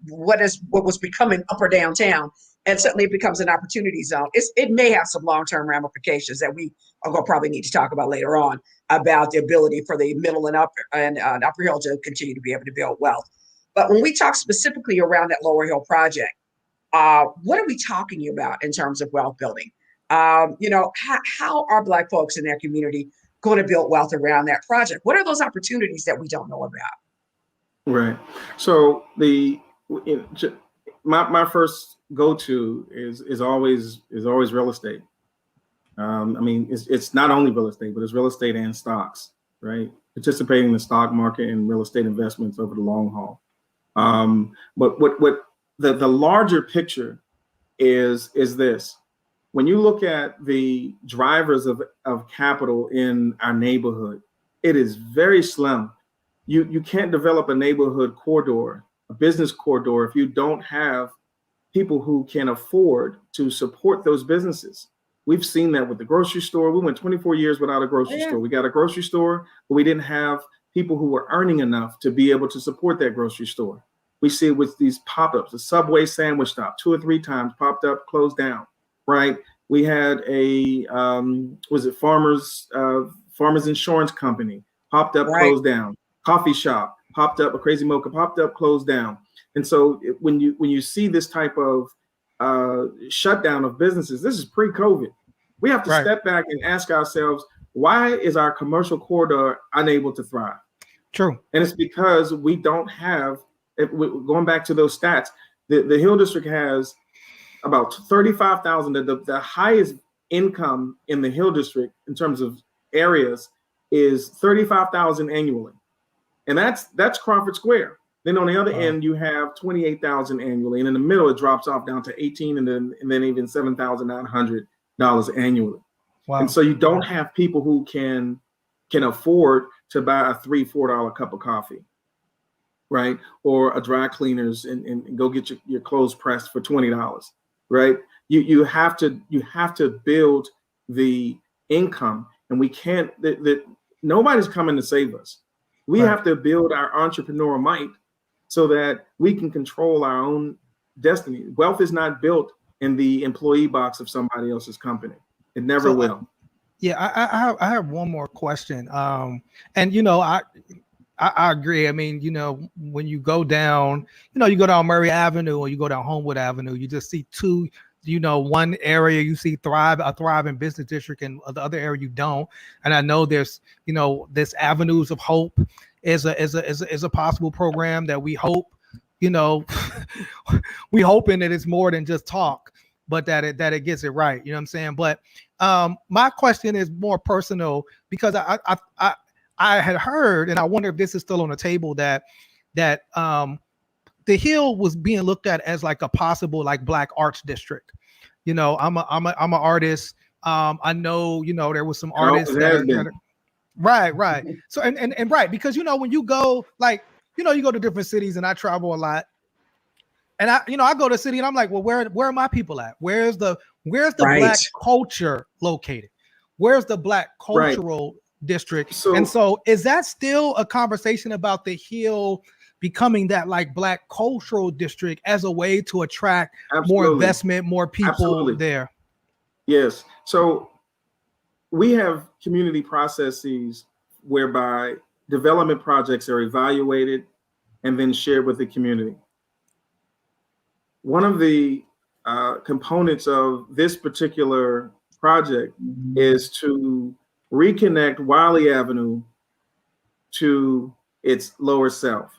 B: what was becoming upper downtown, and suddenly it becomes an opportunity zone, it may have some long-term ramifications that we are going to probably need to talk about later on, about the ability for the middle and upper hill to continue to be able to build wealth. But when we talk specifically around that Lower Hill project, what are we talking about in terms of wealth building? How are Black folks in that community going to build wealth around that project? What are those opportunities that we don't know about? Right.
D: So my first go-to is always real estate. It's not only real estate, but it's real estate and stocks, right? Participating in the stock market and real estate investments over the long haul. But what the larger picture is this. When you look at the drivers of capital in our neighborhood, it is very slim. You can't develop a neighborhood corridor, a business corridor, if you don't have people who can afford to support those businesses. We've seen that with the grocery store. We went 24 years without a grocery store. We got a grocery store, but we didn't have people who were earning enough to be able to support that grocery store. We see it with these pop-ups, the Subway sandwich stop, 2 or 3 times popped up, closed down, right? We had a, Farmers Insurance Company, popped up, closed down. Coffee shop, popped up, a Crazy Mocha, popped up, closed down. And so when you see this type of shutdown of businesses, this is pre-COVID. We have to step back and ask ourselves, why is our commercial corridor unable to thrive?
C: True.
D: And it's because we don't have, going back to those stats, the Hill District has about 35,000, the highest income in the Hill District in terms of areas is 35,000 annually. And that's Crawford Square. Then on the other end, you have 28,000 annually. And in the middle, it drops off down to 18 and then even $7,900 annually. Wow. And so you don't have people who can afford to buy a $3-4 cup of coffee, right? Or a dry cleaners and go get your clothes pressed for $20, right? You have to build the income, and we can't. Nobody's coming to save us. We have to build our entrepreneurial might so that we can control our own destiny. Wealth is not built in the employee box of somebody else's company. It never will.
C: I have one more question. And you know, I agree. I mean, you know, when you go down, you go down Murray Avenue or you go down Homewood Avenue, you just see two. One area you see a thriving business district, and the other area you don't. And I know there's, this Avenues of Hope is a possible program that we hope, we hoping that it's more than just talk, but that it gets it right. You know what I'm saying? But my question is more personal, because I had heard, and I wonder if this is still on the table, that the Hill was being looked at as like a possible like Black arts district. I'm an artist. I know, there was some artists that right. So and right, because when you go you go to different cities, and I travel a lot, and I go to a city and I'm like, well, where are my people at? Where's the Black culture located? Where's the Black cultural district? So is that still a conversation about the Hill becoming that like Black cultural district as a way to attract more investment, more people there?
D: Yes. So we have community processes whereby development projects are evaluated and then shared with the community. One of the components of this particular project is to reconnect Wiley Avenue to its lower self.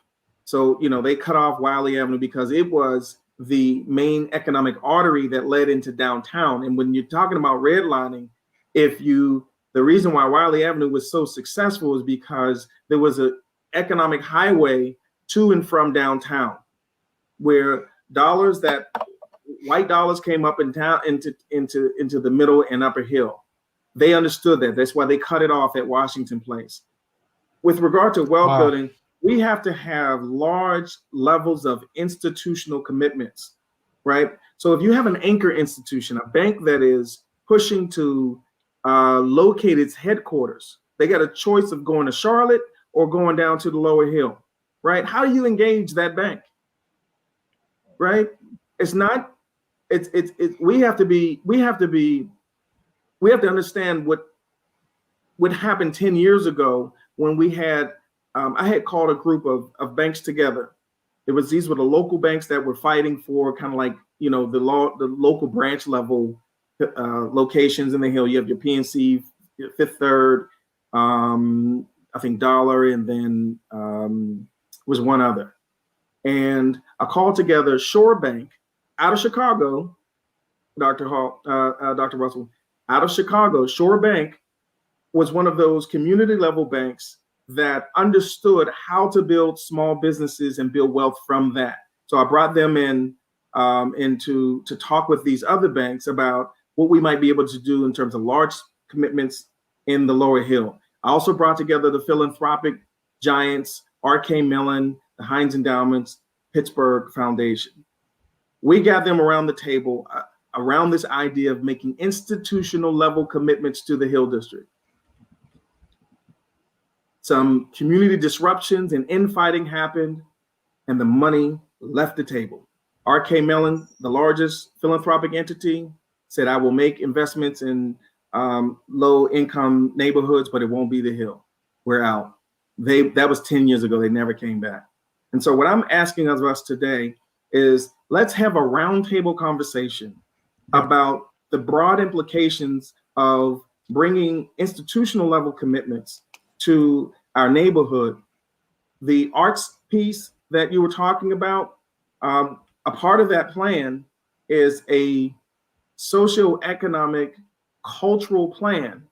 D: So, they cut off Wiley Avenue because it was the main economic artery that led into downtown. And when you're talking about redlining, the reason why Wiley Avenue was so successful is because there was an economic highway to and from downtown, where white dollars came up in town into the middle and upper hill. They understood that. That's why they cut it off at Washington Place. With regard to wealth building, we have to have large levels of institutional commitments, right? So if you have an anchor institution, a bank that is pushing to locate its headquarters, they got a choice of going to Charlotte or going down to the lower hill, right? How do you engage that bank, right? We have to understand what happened 10 years ago when we had, I had called a group of banks together. These were the local banks that were fighting for kind of like, the local branch level locations in the Hill. You have your PNC, your Fifth Third, I think Dollar, and then was one other. And I called together Shore Bank out of Chicago, Dr. Russell, out of Chicago. Shore Bank was one of those community level banks that understood how to build small businesses and build wealth from that. So I brought them in to talk with these other banks about what we might be able to do in terms of large commitments in the lower hill. I also brought together the philanthropic giants, R.K. Millen, the Heinz Endowments, Pittsburgh Foundation. We got them around the table around this idea of making institutional level commitments to the Hill District. Some community disruptions and infighting happened, and the money left the table. R.K. Millen, the largest philanthropic entity, said, I will make investments in low-income neighborhoods, but it won't be the Hill. We're out. That was 10 years ago. They never came back. And so what I'm asking of us today is let's have a roundtable conversation about the broad implications of bringing institutional level commitments to our neighborhood. The arts piece that you were talking about, a part of that plan is a socioeconomic cultural plan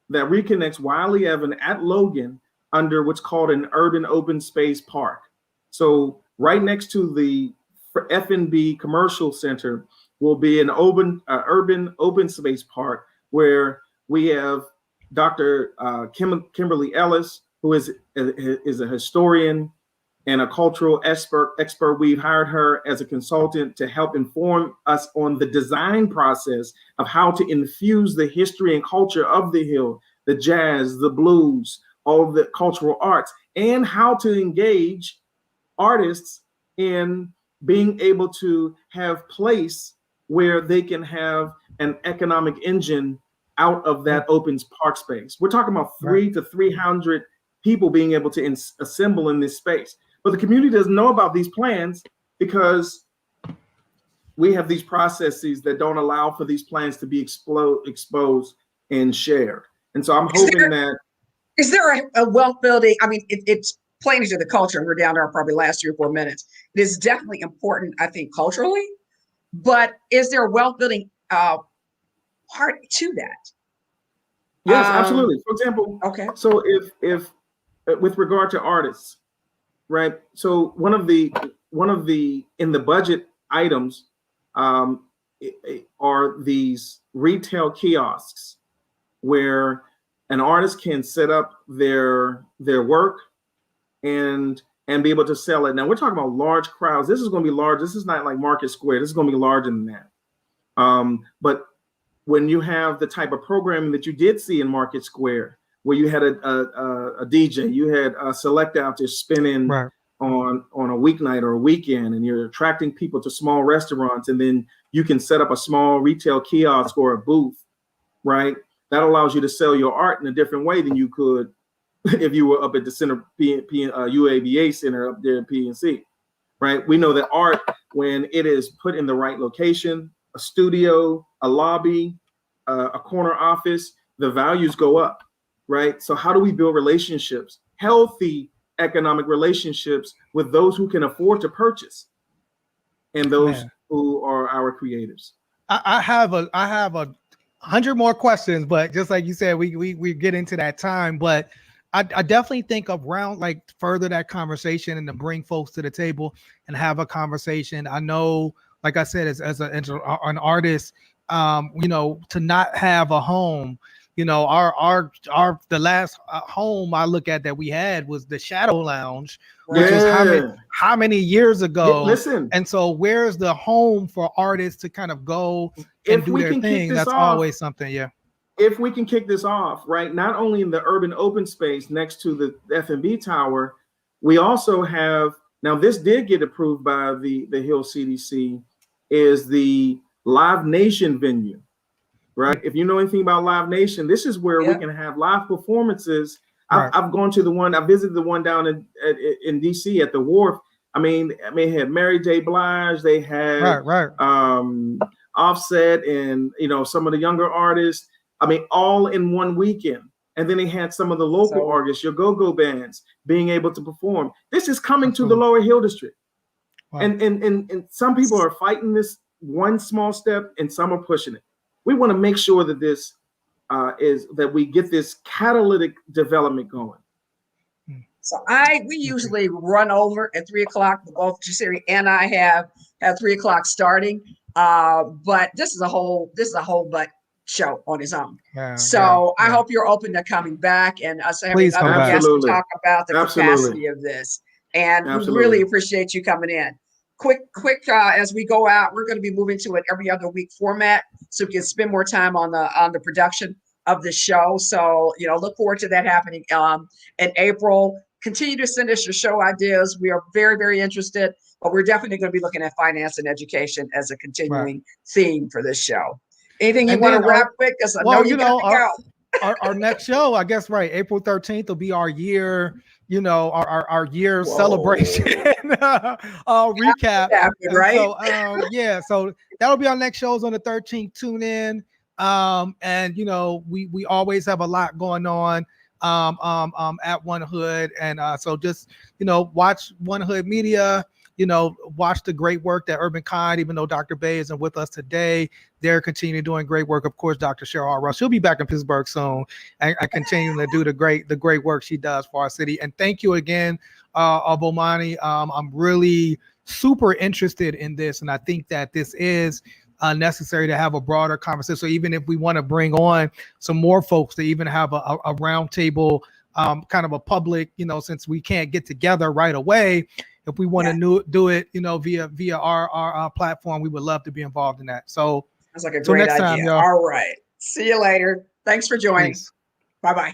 D: that reconnects Wiley Avenue at Logan under what's called an urban open space park. So right next to the F&B commercial center will be an urban open space park where we have Dr. Kimberly Ellis, who is a historian, and a cultural expert. We've hired her as a consultant to help inform us on the design process of how to infuse the history and culture of the Hill, the jazz, the blues, all the cultural arts, and how to engage artists in being able to have place where they can have an economic engine out of that open park space. We're talking about 300 to 300 people being able to assemble in this space. But the community doesn't know about these plans because we have these processes that don't allow for these plans to be exposed and shared. And so I'm hoping that.
B: Is there a wealth building? I mean, it's playing into the culture, and we're down to our probably last 3 or 4 minutes. It is definitely important, I think, culturally, but is there a wealth building part to that?
D: Yes, absolutely. For example,
B: okay.
D: So if with regard to artists, right? So one of the in the budget items are these retail kiosks where an artist can set up their work and be able to sell it. Now we're talking about large crowds. This is going to be large. This is not like Market Square. This is going to be larger than that. But when you have the type of programming that you did see in Market Square, where you had a DJ, you had a select out there spinning on a weeknight or a weekend, and you're attracting people to small restaurants, and then you can set up a small retail kiosk or a booth, right? That allows you to sell your art in a different way than you could if you were up at the center, UABA Center up there in PNC, right? We know that art, when it is put in the right location, a studio, a lobby, a corner office, the values go up, right? So how do we build relationships, healthy economic relationships with those who can afford to purchase and those who are our creatives?
C: I have a 100 more questions, but just like you said, we get into that time. But I definitely think around like further that conversation and to bring folks to the table and have a conversation. I know, like I said, as an artist, you know, to not have a home, you know, the last home I look at that we had was the Shadow Lounge, which was how many years ago?
D: Listen,
C: and so where's the home for artists to kind of go and do their thing? That's always something,
D: If we can kick this off, right, not only in the urban open space next to the F&B tower, we also have, now this did get approved by the Hill CDC, is the Live Nation venue, right? If you know anything about Live Nation, this is where we can have live performances. I've gone to the one, I visited the one down in DC at the Wharf. I mean, they had Mary J. Blige, they had Offset, and you know, some of the younger artists. I mean, all in one weekend. And then they had some of the local artists, your go-go bands, being able to perform. This is coming to the Lower Hill District. Wow. And some people are fighting this one small step, and some are pushing it. We want to make sure that this that we get this catalytic development going.
B: So we usually run over at 3 o'clock. Both Jasiri and I have 3 o'clock starting. But this is a whole but show on his own. I hope you're open to coming back and us having other guests to talk about the capacity of this. And we really appreciate you coming in. Quick, as we go out, we're going to be moving to an every other week format, so we can spend more time on the production of the show. So, you know, look forward to that happening in April. Continue to send us your show ideas. We are very, very interested, but we're definitely going to be looking at finance and education as a continuing theme for this show. Anything you want to wrap quick? Because I know you got to go.
C: Our next show, I guess, April 13th will be our year, you know, our year celebration recap.
B: Right?
C: So, so that'll be our next shows on the 13th. Tune in. And you know, we always have a lot going on at One Hood, and so just, you know, watch One Hood Media. You know, watch the great work that Urbankind, even though Dr. Bay isn't with us today, they're continuing doing great work. Of course, Dr. Cheryl R. Russ, she'll be back in Pittsburgh soon and continuing to do the great work she does for our city. And thank you again, Bomani. I'm really super interested in this, and I think that this is necessary to have a broader conversation. So even if we want to bring on some more folks to even have a roundtable kind of a public, since we can't get together right away, if we want to do it, via our platform, we would love to be involved in that. So
B: sounds like a great idea.
C: time, y'all.
B: All right. See you later. Thanks for joining.
C: Peace.
B: Bye-bye.